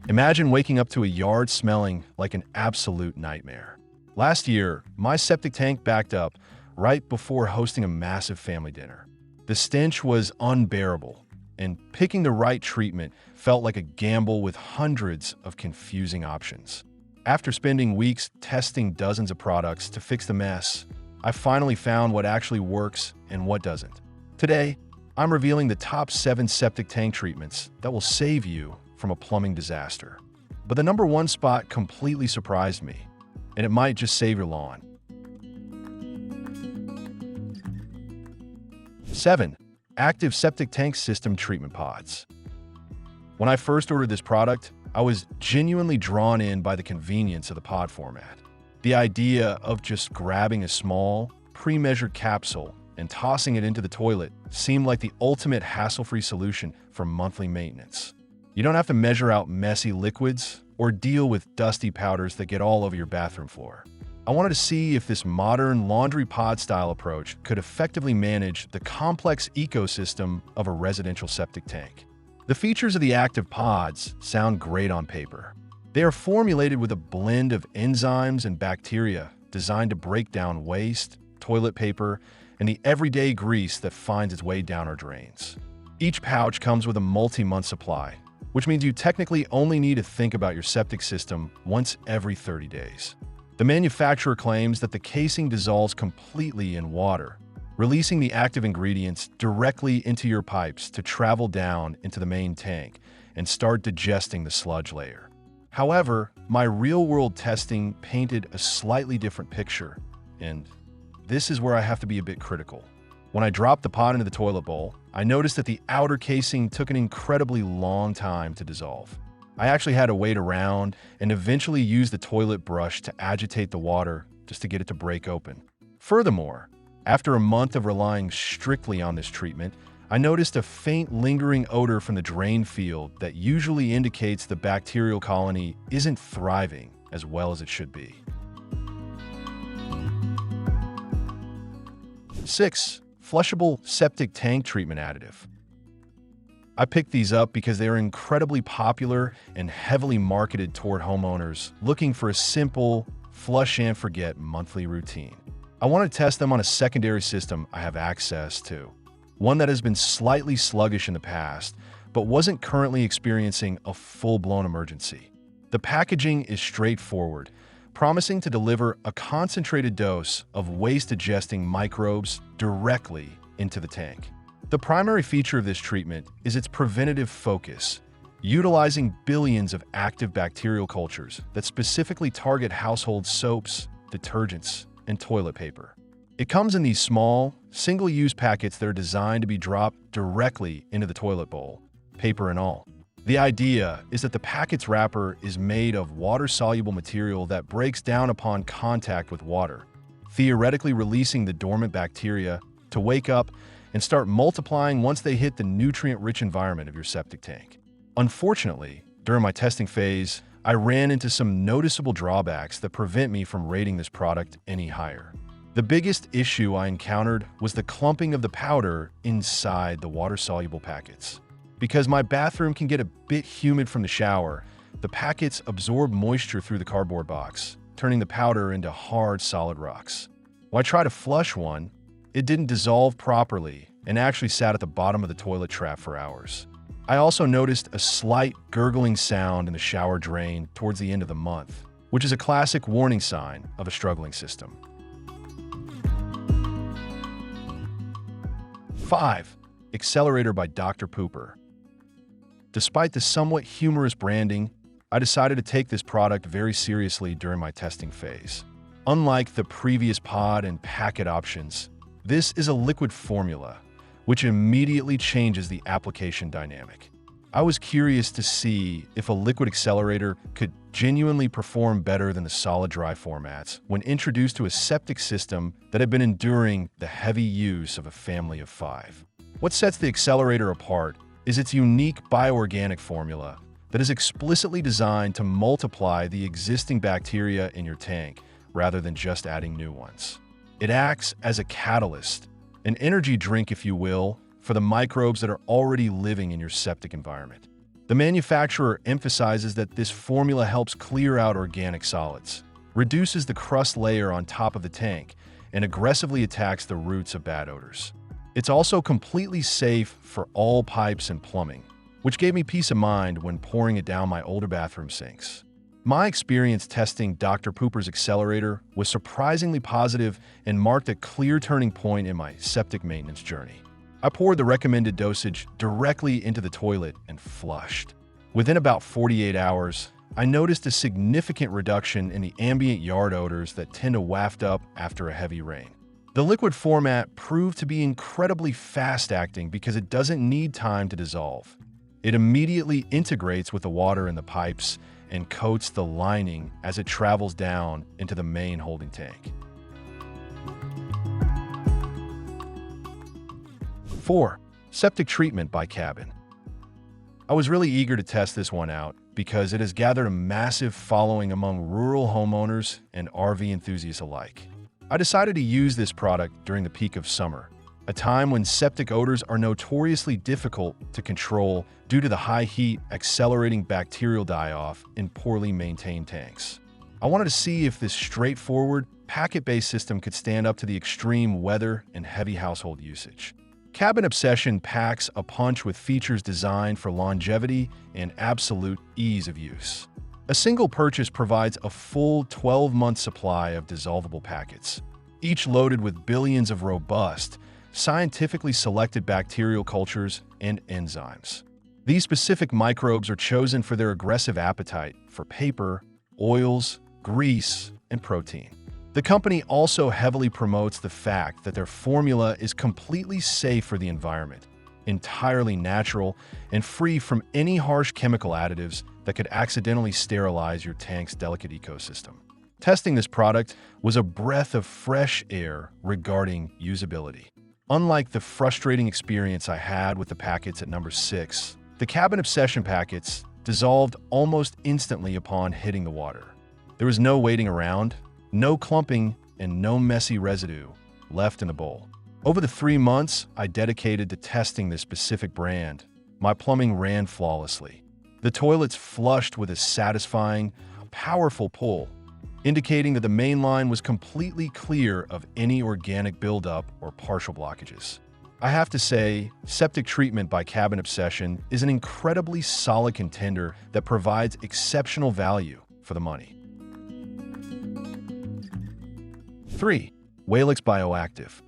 Imagine waking up to a yard smelling like an absolute nightmare. Last year, my septic tank backed up right before hosting a massive family dinner. The stench was unbearable, and picking the right treatment felt like a gamble with hundreds of confusing options. After spending weeks testing dozens of products to fix the mess, I finally found what actually works and what doesn't. Today, I'm revealing the top 7 septic tank treatments that will save you from a plumbing disaster. But the number 1 spot completely surprised me, and it might just save your lawn. 7. Active Septic Tank System Treatment Pods. When I first ordered this product, I was genuinely drawn in by the convenience of the pod format. The idea of just grabbing a small, pre-measured capsule and tossing it into the toilet seemed like the ultimate hassle-free solution for monthly maintenance. You don't have to measure out messy liquids or deal with dusty powders that get all over your bathroom floor. I wanted to see if this modern laundry pod-style approach could effectively manage the complex ecosystem of a residential septic tank. The features of the active pods sound great on paper. They are formulated with a blend of enzymes and bacteria designed to break down waste, toilet paper, and the everyday grease that finds its way down our drains. Each pouch comes with a multi-month supply, which means you technically only need to think about your septic system once every 30 days. The manufacturer claims that the casing dissolves completely in water, releasing the active ingredients directly into your pipes to travel down into the main tank and start digesting the sludge layer. However, my real-world testing painted a slightly different picture, and this is where I have to be a bit critical. When I dropped the pod into the toilet bowl, I noticed that the outer casing took an incredibly long time to dissolve. I actually had to wait around and eventually use the toilet brush to agitate the water just to get it to break open. Furthermore, after a month of relying strictly on this treatment, I noticed a faint lingering odor from the drain field that usually indicates the bacterial colony isn't thriving as well as it should be. 6. Flushable Septic Tank Treatment Additive. I picked these up because they are incredibly popular and heavily marketed toward homeowners looking for a simple, flush-and-forget monthly routine. I want to test them on a secondary system I have access to, one that has been slightly sluggish in the past, but wasn't currently experiencing a full-blown emergency. The packaging is straightforward, promising to deliver a concentrated dose of waste-digesting microbes directly into the tank. The primary feature of this treatment is its preventative focus, utilizing billions of active bacterial cultures that specifically target household soaps, detergents, and toilet paper. It comes in these small, single-use packets that are designed to be dropped directly into the toilet bowl, paper and all. The idea is that the packet's wrapper is made of water-soluble material that breaks down upon contact with water, theoretically releasing the dormant bacteria to wake up and start multiplying once they hit the nutrient-rich environment of your septic tank. Unfortunately, during my testing phase, I ran into some noticeable drawbacks that prevent me from rating this product any higher. The biggest issue I encountered was the clumping of the powder inside the water-soluble packets. Because my bathroom can get a bit humid from the shower, the packets absorb moisture through the cardboard box, turning the powder into hard, solid rocks. When I tried to flush one, it didn't dissolve properly and actually sat at the bottom of the toilet trap for hours. I also noticed a slight gurgling sound in the shower drain towards the end of the month, which is a classic warning sign of a struggling system. 5. Accelerator by Dr. Pooper. Despite the somewhat humorous branding, I decided to take this product very seriously during my testing phase. Unlike the previous pod and packet options, this is a liquid formula, which immediately changes the application dynamic. I was curious to see if a liquid accelerator could genuinely perform better than the solid dry formats when introduced to a septic system that had been enduring the heavy use of a family of 5. What sets the accelerator apart is its unique bioorganic formula that is explicitly designed to multiply the existing bacteria in your tank rather than just adding new ones. It acts as a catalyst, an energy drink, if you will, for the microbes that are already living in your septic environment. The The manufacturer emphasizes that this formula helps clear out organic solids, reduces the crust layer on top of the tank, and aggressively attacks the roots of bad odors. It's also completely safe for all pipes and plumbing, which gave me peace of mind when pouring it down my older bathroom sinks. My experience testing Dr. Pooper's Accelerator was surprisingly positive and marked a clear turning point in my septic maintenance journey. I poured the recommended dosage directly into the toilet and flushed. Within about 48 hours, I noticed a significant reduction in the ambient yard odors that tend to waft up after a heavy rain. The liquid format proved to be incredibly fast-acting because it doesn't need time to dissolve. It immediately integrates with the water in the pipes and coats the lining as it travels down into the main holding tank. 4. Septic Treatment by Cabin. I was really eager to test this one out because it has gathered a massive following among rural homeowners and RV enthusiasts alike. I decided to use this product during the peak of summer, a time when septic odors are notoriously difficult to control due to the high heat accelerating bacterial die-off in poorly maintained tanks. I wanted to see if this straightforward, packet-based system could stand up to the extreme weather and heavy household usage. Cabin Obsession packs a punch with features designed for longevity and absolute ease of use. A single purchase provides a full 12-month supply of dissolvable packets, each loaded with billions of robust, scientifically selected bacterial cultures and enzymes. These specific microbes are chosen for their aggressive appetite for paper, oils, grease, and protein. The company also heavily promotes the fact that their formula is completely safe for the environment, entirely natural, and free from any harsh chemical additives that could accidentally sterilize your tank's delicate ecosystem. Testing this product was a breath of fresh air regarding usability. Unlike the frustrating experience I had with the packets at number 6, the Cabin Obsession packets dissolved almost instantly upon hitting the water. There was no waiting around, no clumping, and no messy residue left in the bowl. Over the 3 months I dedicated to testing this specific brand, my plumbing ran flawlessly. The toilets flushed with a satisfying, powerful pull, indicating that the main line was completely clear of any organic buildup or partial blockages. I have to say, Septic Treatment by Cabin Obsession is an incredibly solid contender that provides exceptional value for the money. 3. Walex Bio-Active.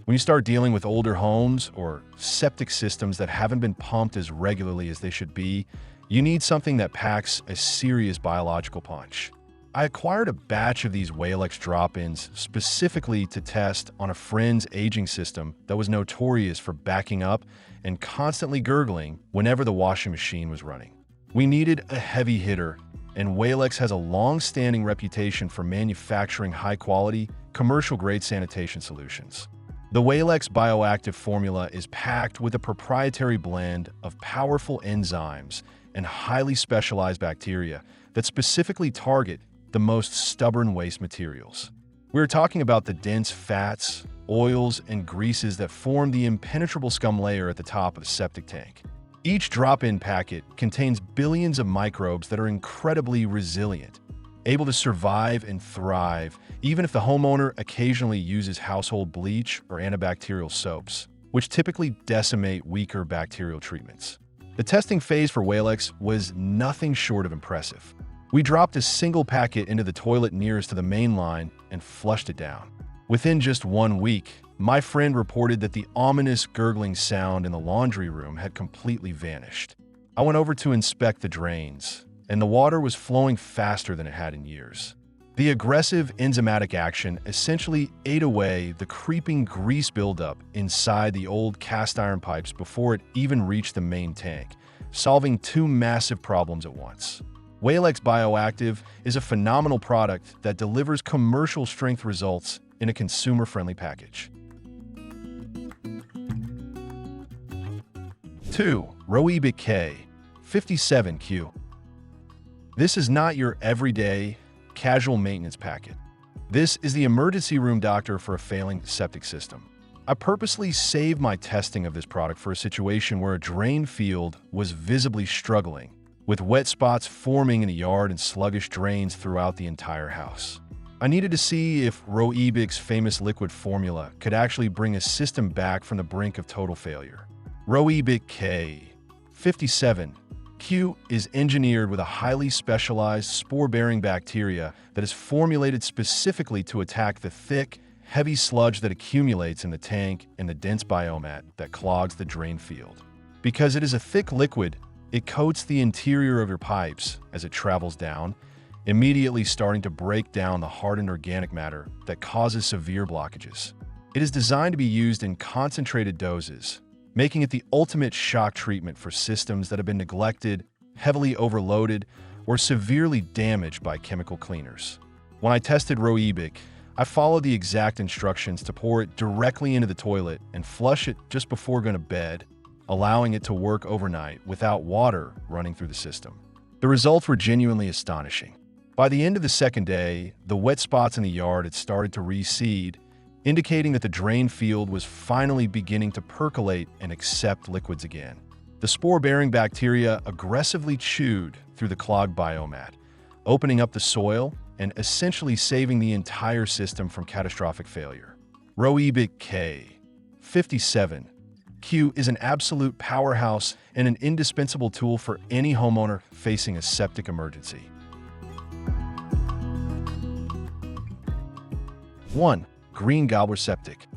When you start dealing with older homes or septic systems that haven't been pumped as regularly as they should be, you need something that packs a serious biological punch. I acquired a batch of these Walex drop-ins specifically to test on a friend's aging system that was notorious for backing up and constantly gurgling whenever the washing machine was running. We needed a heavy hitter, and Walex has a long-standing reputation for manufacturing high-quality, commercial-grade sanitation solutions. The Walex Bio-Active formula is packed with a proprietary blend of powerful enzymes and highly specialized bacteria that specifically target the most stubborn waste materials. We're talking about the dense fats, oils, and greases that form the impenetrable scum layer at the top of a septic tank. Each drop-in packet contains billions of microbes that are incredibly resilient, able to survive and thrive even if the homeowner occasionally uses household bleach or antibacterial soaps, which typically decimate weaker bacterial treatments. The testing phase for Walex was nothing short of impressive. We dropped a single packet into the toilet nearest to the main line and flushed it down. Within just 1 week, my friend reported that the ominous gurgling sound in the laundry room had completely vanished. I went over to inspect the drains, and the water was flowing faster than it had in years. The aggressive enzymatic action essentially ate away the creeping grease buildup inside the old cast iron pipes before it even reached the main tank, solving 2 massive problems at once. Walex Bio-Active is a phenomenal product that delivers commercial strength results in a consumer-friendly package. 2. Roebic K-57-Q. This is not your everyday, casual maintenance packet. This is the emergency room doctor for a failing septic system. I purposely saved my testing of this product for a situation where a drain field was visibly struggling, with wet spots forming in the yard and sluggish drains throughout the entire house. I needed to see if Roebic's famous liquid formula could actually bring a system back from the brink of total failure. Roebic K-57-Q is engineered with a highly specialized spore-bearing bacteria that is formulated specifically to attack the thick, heavy sludge that accumulates in the tank and the dense biomat that clogs the drain field. Because it is a thick liquid, it coats the interior of your pipes as it travels down, immediately starting to break down the hardened organic matter that causes severe blockages. It is designed to be used in concentrated doses, making it the ultimate shock treatment for systems that have been neglected, heavily overloaded, or severely damaged by chemical cleaners. When I tested Roebic, I followed the exact instructions to pour it directly into the toilet and flush it just before going to bed, allowing it to work overnight without water running through the system. The results were genuinely astonishing. By the end of the second day, the wet spots in the yard had started to reseed, indicating that the drain field was finally beginning to percolate and accept liquids again. The spore-bearing bacteria aggressively chewed through the clogged biomat, opening up the soil and essentially saving the entire system from catastrophic failure. Roebic K-57-Q is an absolute powerhouse and an indispensable tool for any homeowner facing a septic emergency. 1. Green Gobbler Septic.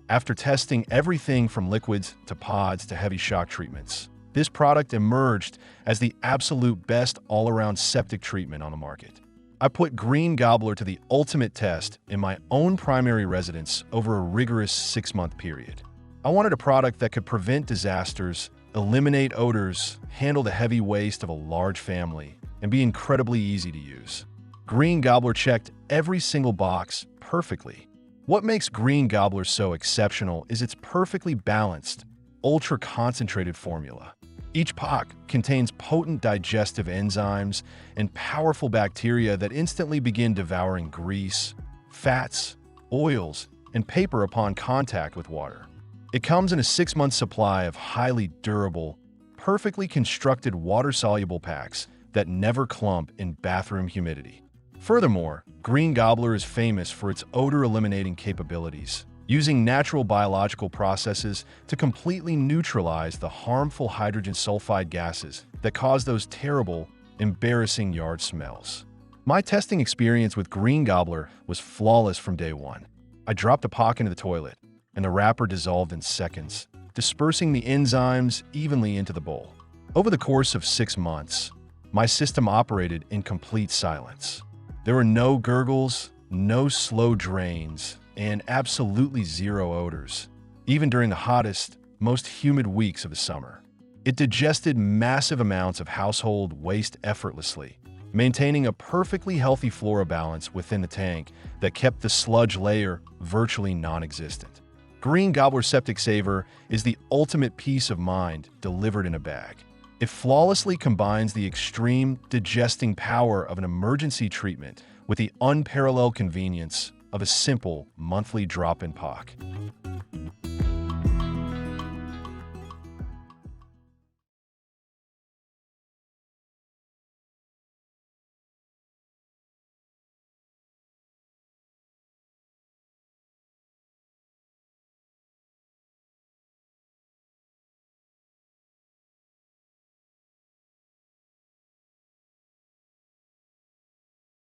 After testing everything from liquids to pods to heavy shock treatments, this product emerged as the absolute best all-around septic treatment on the market. I put Green Gobbler to the ultimate test in my own primary residence over a rigorous 6-month period. I wanted a product that could prevent disasters, eliminate odors, handle the heavy waste of a large family, and be incredibly easy to use. Green Gobbler checked every single box perfectly. What makes Green Gobbler so exceptional is its perfectly balanced, ultra-concentrated formula. Each pod contains potent digestive enzymes and powerful bacteria that instantly begin devouring grease, fats, oils, and paper upon contact with water. It comes in a 6-month supply of highly durable, perfectly constructed water-soluble packs that never clump in bathroom humidity. Furthermore, Green Gobbler is famous for its odor-eliminating capabilities, using natural biological processes to completely neutralize the harmful hydrogen sulfide gases that cause those terrible, embarrassing yard smells. My testing experience with Green Gobbler was flawless from day one. I dropped a POC into the toilet, and the wrapper dissolved in seconds, dispersing the enzymes evenly into the bowl. Over the course of 6 months, my system operated in complete silence. There were no gurgles, no slow drains, and absolutely zero odors, even during the hottest, most humid weeks of the summer. It digested massive amounts of household waste effortlessly, maintaining a perfectly healthy flora balance within the tank that kept the sludge layer virtually non-existent. Green Gobbler Septic Saver is the ultimate peace of mind delivered in a bag. It flawlessly combines the extreme digesting power of an emergency treatment with the unparalleled convenience of a simple monthly drop-in POC.